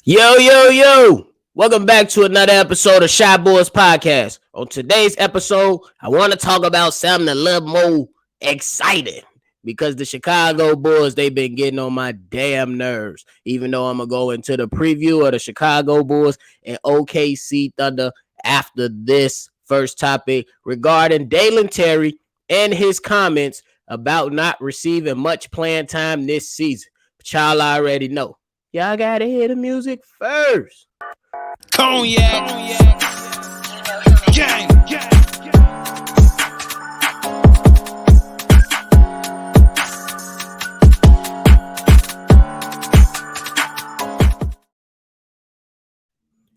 Yo, yo, yo. Welcome back to another episode of Shy Boys Podcast. On today's episode, I want to talk about something a little more exciting because the Chicago Bulls, they've been getting on my damn nerves. Even though I'm going to go into the preview of the Chicago Bulls and OKC Thunder after this first topic regarding Dalen Terry and his comments about not receiving much playing time this season. But y'all already know. Y'all gotta hear the music first. Cognac, gang, gang.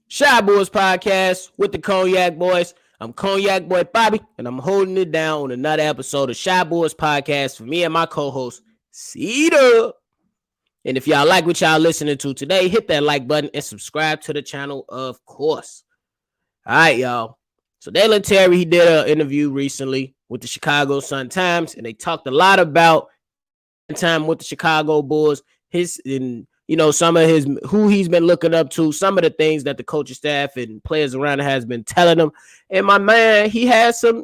Shy Boys Podcast with the Cognac Boys. I'm Cognac Boy Bobby, and I'm holding it down on another episode of Shy Boys Podcast for me and my co-host, Cedar. And if y'all like what y'all listening to today, hit that like button and subscribe to the channel, of course. All right, y'all. So Dalen Terry, he did an interview recently with the Chicago Sun-Times, and they talked a lot about time with the Chicago Bulls, some of his who he's been looking up to, some of the things that the coaching staff and players around him has been telling him. And my man, he had some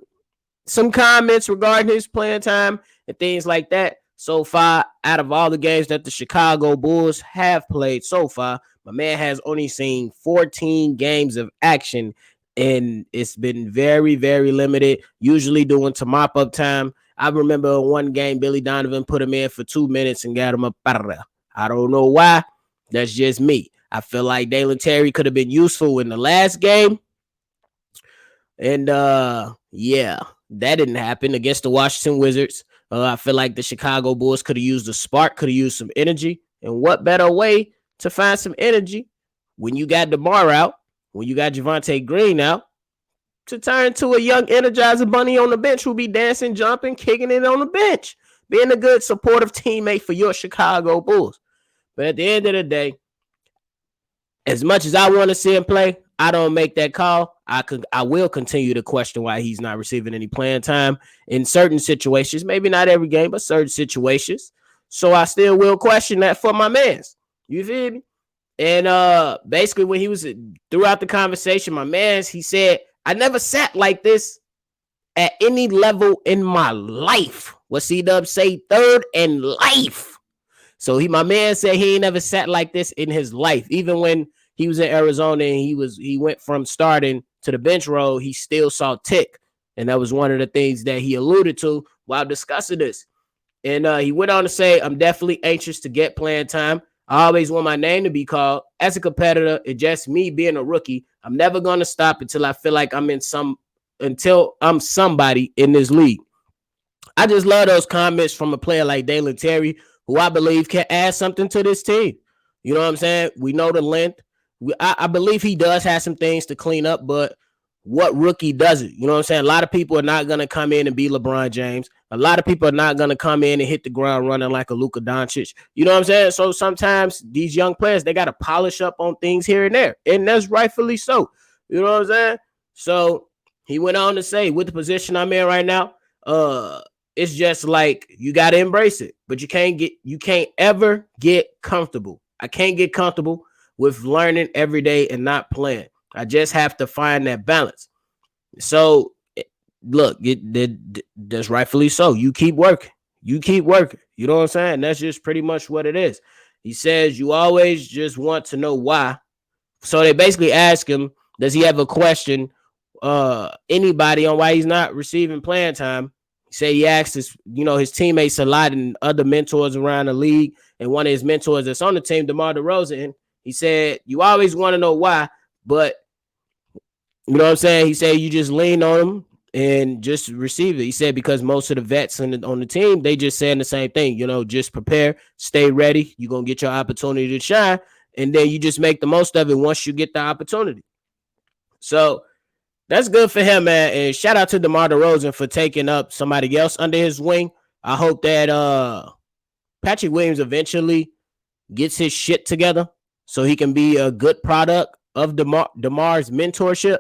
comments regarding his playing time and things like that. So far, out of all the games that the Chicago Bulls have played so far, my man has only seen 14 games of action, and it's been very, very limited, usually doing to mop-up time. I remember one game, Billy Donovan put him in for 2 minutes and got him up out of there. I don't know why. That's just me. I feel like Dalen Terry could have been useful in the last game. And, that didn't happen against the Washington Wizards. I feel like the Chicago Bulls could have used a spark, could have used some energy. And what better way to find some energy when you got DeMar out, when you got Javonte Green out, to turn to a young Energizer Bunny on the bench who'll be dancing, jumping, kicking it on the bench, being a good supportive teammate for your Chicago Bulls. But at the end of the day, as much as I want to see him play, I don't make that call. I will continue to question why he's not receiving any playing time in certain situations. Maybe not every game, but certain situations. So I still will question that for my mans. You feel me? And basically when he was throughout the conversation, my mans, he said, I never sat like this at any level in my life. What C-Dub say? Third in life. So my man said he ain't never sat like this in his life. Even when he was in Arizona and he went from starting to the bench role, he still saw tick. And that was one of the things that he alluded to while discussing this. And he went on to say, I'm definitely anxious to get playing time. I always want my name to be called. As a competitor, it's just me being a rookie. I'm never going to stop until I feel like until I'm somebody in this league. I just love those comments from a player like Dalen Terry, who I believe can add something to this team. You know what I'm saying? We know the length. I believe he does have some things to clean up, but what rookie does it? You know what I'm saying? A lot of people are not going to come in and be LeBron James. A lot of people are not going to come in and hit the ground running like a Luka Doncic. You know what I'm saying? So sometimes these young players, they got to polish up on things here and there, and that's rightfully so. You know what I'm saying? So he went on to say, with the position I'm in right now, it's just like you got to embrace it, but you can't ever get comfortable. I can't get comfortable with learning every day and not playing. I just have to find that balance. So look, that's rightfully so. You keep working. You know what I'm saying? That's just pretty much what it is. He says you always just want to know why. So they basically ask him, does he have a question, anybody on why he's not receiving playing time? He said he asked his teammates a lot and other mentors around the league. And one of his mentors that's on the team, DeMar DeRozan, he said, you always want to know why, but you know what I'm saying? He said you just lean on them and just receive it. He said because most of the vets on the team, they just saying the same thing. Just prepare, stay ready. You're going to get your opportunity to shine, and then you just make the most of it once you get the opportunity. So that's good for him, man. And shout out to DeMar DeRozan for taking up somebody else under his wing. I hope that Patrick Williams eventually gets his shit together so he can be a good product of DeMar's mentorship.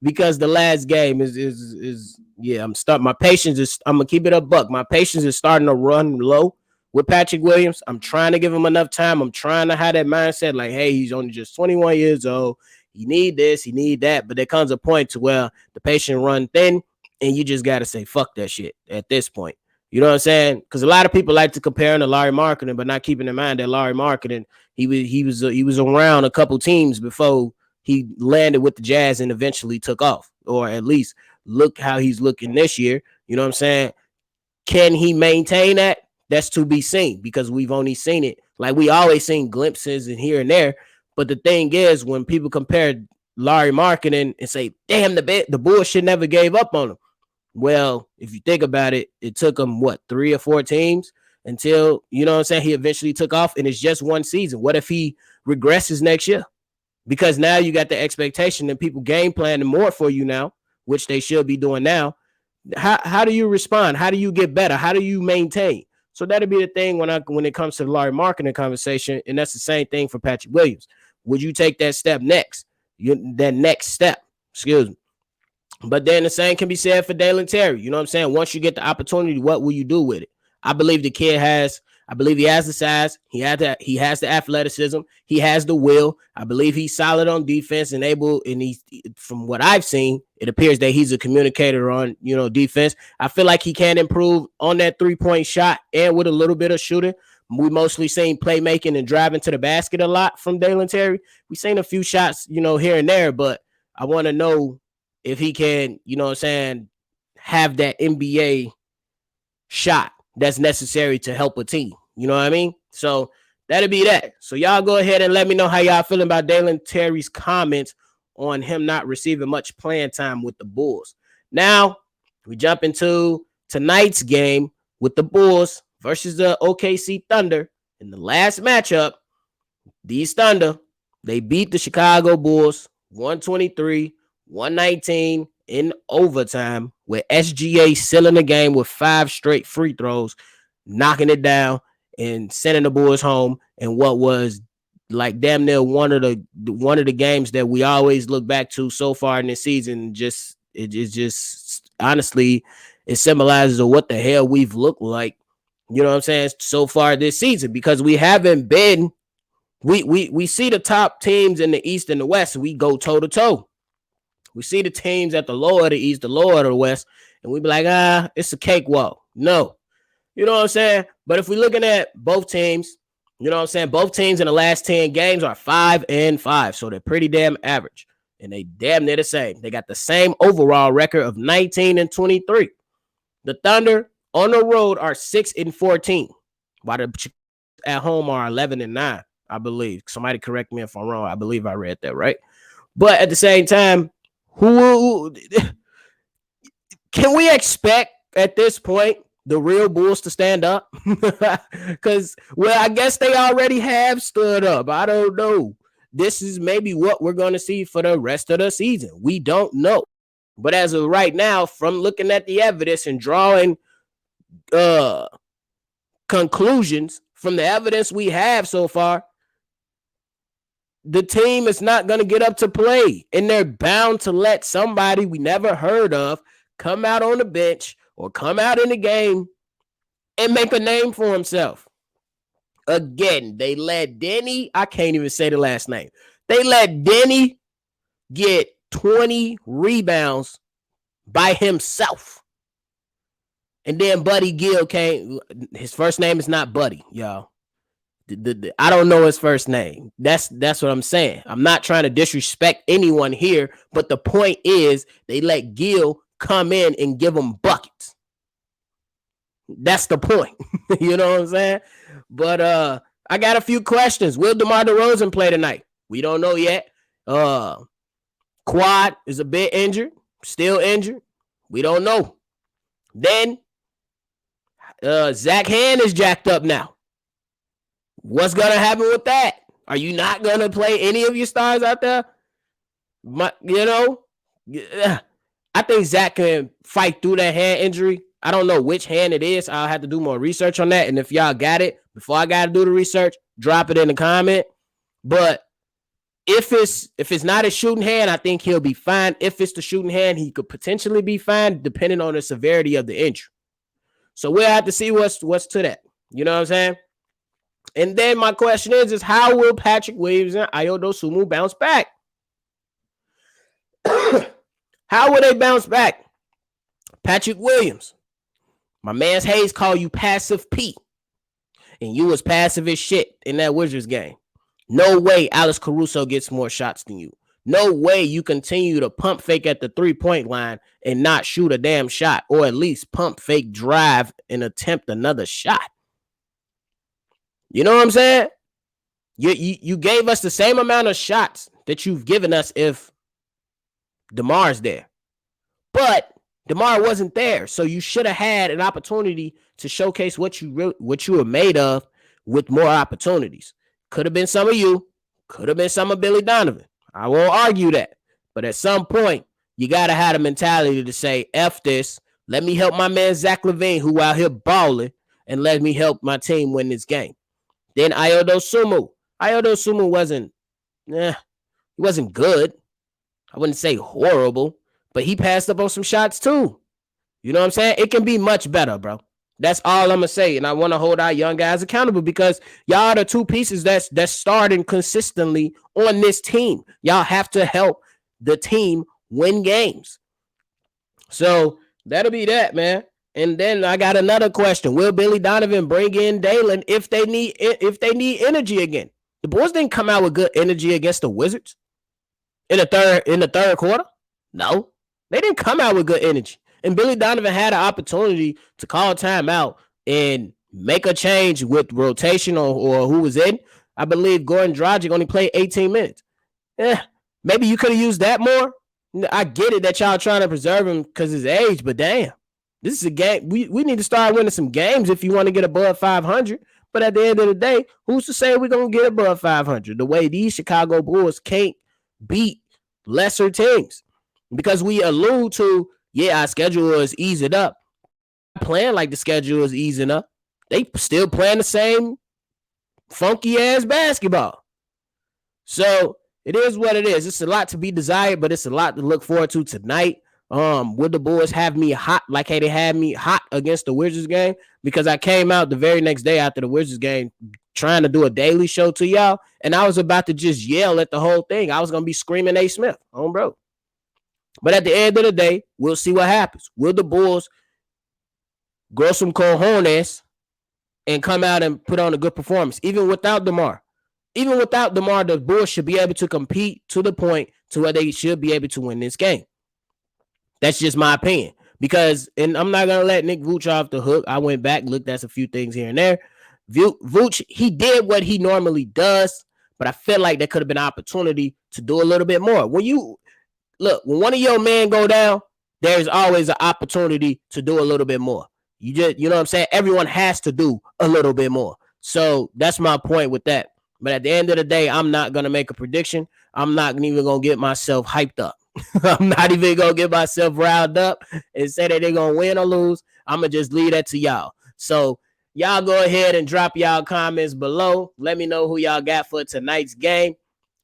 Because the last game is I'm gonna keep it a buck. My patience is starting to run low with Patrick Williams. I'm trying to give him enough time. I'm trying to have that mindset like, hey, he's only just 21 years old. He need this, he need that. But there comes a point to where the patient run thin, and you just got to say, fuck that shit at this point. You know what I'm saying? Because a lot of people like to compare him to Larry Marketing, but not keeping in mind that Larry Marketing, he was around a couple teams before he landed with the Jazz and eventually took off, or at least look how he's looking this year. You know what I'm saying? Can he maintain that? That's to be seen, because we've only seen it. Like, we always seen glimpses and here and there. But the thing is, when people compare Larry Marketing and say, damn, the bullshit never gave up on him. Well, if you think about it, it took him, 3 or 4 teams until, you know what I'm saying, he eventually took off, and it's just one season. What if he regresses next year? Because now you got the expectation that people game planning more for you now, which they should be doing now. How do you respond? How do you get better? How do you maintain? So that'll be the thing when it comes to the Larry Marketing conversation, and that's the same thing for Patrick Williams. Would you take that step next? That next step, excuse me. But then the same can be said for Dalen Terry. You know what I'm saying? Once you get the opportunity, what will you do with it? I believe he has the size. He has the athleticism. He has the will. I believe he's solid on defense and from what I've seen, it appears that he's a communicator on, defense. I feel like he can improve on that 3-point shot and with a little bit of shooting. We mostly seen playmaking and driving to the basket a lot from Dalen Terry. We've seen a few shots, here and there, but I want to know if he can, have that NBA shot that's necessary to help a team. You know what I mean? So that'll be that. So y'all go ahead and let me know how y'all feeling about Dalen Terry's comments on him not receiving much playing time with the Bulls. Now, we jump into tonight's game with the Bulls versus the OKC Thunder. In the last matchup, these Thunder, they beat the Chicago Bulls 123-119 in overtime, with SGA sealing the game with 5 straight free throws, knocking it down and sending the Bulls home in what was like damn near one of the games that we always look back to so far in this season. Just honestly, it symbolizes what the hell we've looked like, you know what I'm saying, so far this season, because we haven't been we see the top teams in the East and the West, and we go toe to toe. We see the teams at the lower of the East, the lower of the West, and we be like, it's a cakewalk. No. You know what I'm saying? But if we're looking at both teams, you know what I'm saying, both teams in the last 10 games are 5-5. So they're pretty damn average. And they damn near the same. They got the same overall record of 19-23. The Thunder on the road are 6-14. While the at home are 11-9, I believe. Somebody correct me if I'm wrong. I believe I read that right. But at the same time, who can we expect at this point the real Bulls to stand up? Because, I guess they already have stood up. I don't know. This is maybe what we're going to see for the rest of the season. We don't know. But as of right now, from looking at the evidence and drawing conclusions from the evidence we have so far, the team is not going to get up to play, and they're bound to let somebody we never heard of come out on the bench or come out in the game and make a name for himself. Again, they let Denny, I can't even say the last name. They let Denny get 20 rebounds by himself. And then Buddy Gill came. His first name is not Buddy, y'all. I don't know his first name. That's what I'm saying. I'm not trying to disrespect anyone here, but the point is they let Gill come in and give them buckets. That's the point. You know what I'm saying? But I got a few questions. Will DeMar DeRozan play tonight? We don't know yet. Quad is a bit injured, still injured. We don't know. Then Zach Hand is jacked up now. What's going to happen with that? Are you not going to play any of your stars out there? I think Zach can fight through that hand injury. I don't know which hand it is. I'll have to do more research on that. And if y'all got it, before I got to do the research, drop it in the comment. But if it's not a shooting hand, I think he'll be fine. If it's the shooting hand, he could potentially be fine, depending on the severity of the injury. So we'll have to see what's to that. You know what I'm saying? And then my question is how will Patrick Williams and Ayo Dosunmu bounce back? How will they bounce back? Patrick Williams, my man's Hayes call you passive P, and you was passive as shit in that Wizards game. No way Alex Caruso gets more shots than you. No way you continue to pump fake at the 3-point line and not shoot a damn shot, or at least pump fake, drive, and attempt another shot. You know what I'm saying? You gave us the same amount of shots that you've given us if DeMar's there. But DeMar wasn't there, so you should have had an opportunity to showcase what you were made of with more opportunities. Could have been some of you, could have been some of Billy Donovan. I won't argue that. But at some point, you got to have a mentality to say, F this, let me help my man Zach LaVine, who out here balling, and let me help my team win this game. Then Ayo Dosunmu wasn't good. I wouldn't say horrible, but he passed up on some shots too. You know what I'm saying? It can be much better, bro. That's all I'm going to say. And I want to hold our young guys accountable because y'all are the two pieces that's starting consistently on this team. Y'all have to help the team win games. So that'll be that, man. And then I got another question. Will Billy Donovan bring in Dalen if they need energy again? The boys didn't come out with good energy against the Wizards in the third quarter. No, they didn't come out with good energy. And Billy Donovan had an opportunity to call timeout and make a change with rotation or who was in. I believe Goran Dragic only played 18 minutes. Maybe you could have used that more. I get it that y'all trying to preserve him because his age, but damn. This is a game. We need to start winning some games if you want to get above 500. But at the end of the day, who's to say we're going to get above 500? The way these Chicago Bulls can't beat lesser teams. Because we allude to, our schedule is easing up. Playing like the schedule is easing up. They still playing the same funky-ass basketball. So it is what it is. It's a lot to be desired, but it's a lot to look forward to tonight. Would the Bulls have me hot like they had me hot against the Wizards game? Because I came out the very next day after the Wizards game trying to do a daily show to y'all, and I was about to just yell at the whole thing. I was going to be screaming A. Smith, bro. But at the end of the day, we'll see what happens. Will the Bulls grow some cojones and come out and put on a good performance, even without DeMar? Even without DeMar, the Bulls should be able to compete to the point to where they should be able to win this game. That's just my opinion. Because, and I'm not going to let Nick Vooch off the hook. I went back, looked at a few things here and there. Vooch, he did what he normally does, but I feel like there could have been an opportunity to do a little bit more. When one of your men go down, there's always an opportunity to do a little bit more. You know what I'm saying? Everyone has to do a little bit more. So that's my point with that. But at the end of the day, I'm not going to make a prediction. I'm not even going to get myself hyped up. I'm not even going to get myself riled up and say that they're going to win or lose. I'm going to just leave that to y'all. So y'all go ahead and drop y'all comments below. Let me know who y'all got for tonight's game.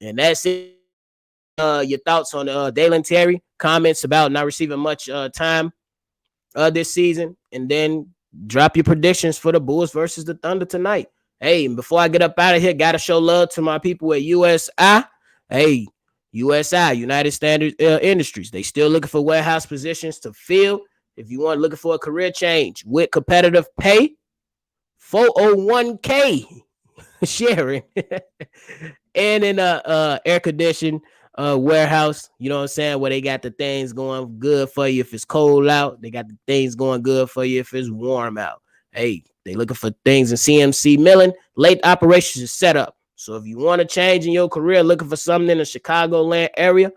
And that's it. Your thoughts on Dalen Terry, comments about not receiving much time this season, and then drop your predictions for the Bulls versus the Thunder tonight. Hey, and before I get up out of here, got to show love to my people at USI. Hey, USI, United Standard Industries. They still looking for warehouse positions to fill. If you want looking for a career change with competitive pay, 401k sharing, and in a air conditioned warehouse, you know what I'm saying, where they got the things going good for you if it's cold out. They got the things going good for you if it's warm out. Hey, they looking for things in CMC Milling. Late operations is set up. So if you want to change in your career, looking for something in the Chicagoland area,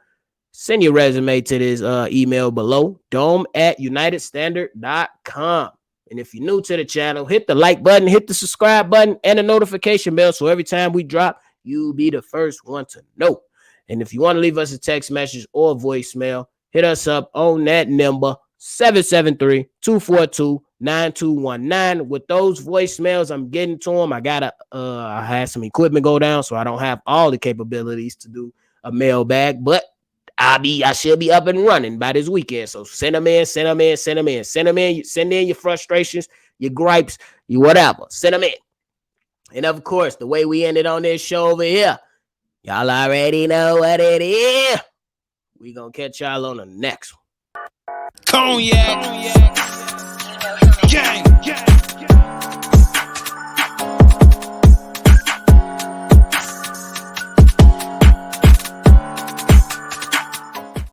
send your resume to this email below, dome@unitedstandard.com. And if you're new to the channel, hit the like button, hit the subscribe button, and the notification bell so every time we drop, you'll be the first one to know. And if you want to leave us a text message or voicemail, hit us up on that number, 773-242-9219. With those voicemails, I'm getting to them. I had some equipment go down, so I don't have all the capabilities to do a mailbag, but I should be up and running by this weekend. So send them in. Send in your frustrations, your gripes, you whatever. Send them in. And of course, the way we ended on this show over here, y'all already know what it is. We gonna catch y'all on the next one. Cognac.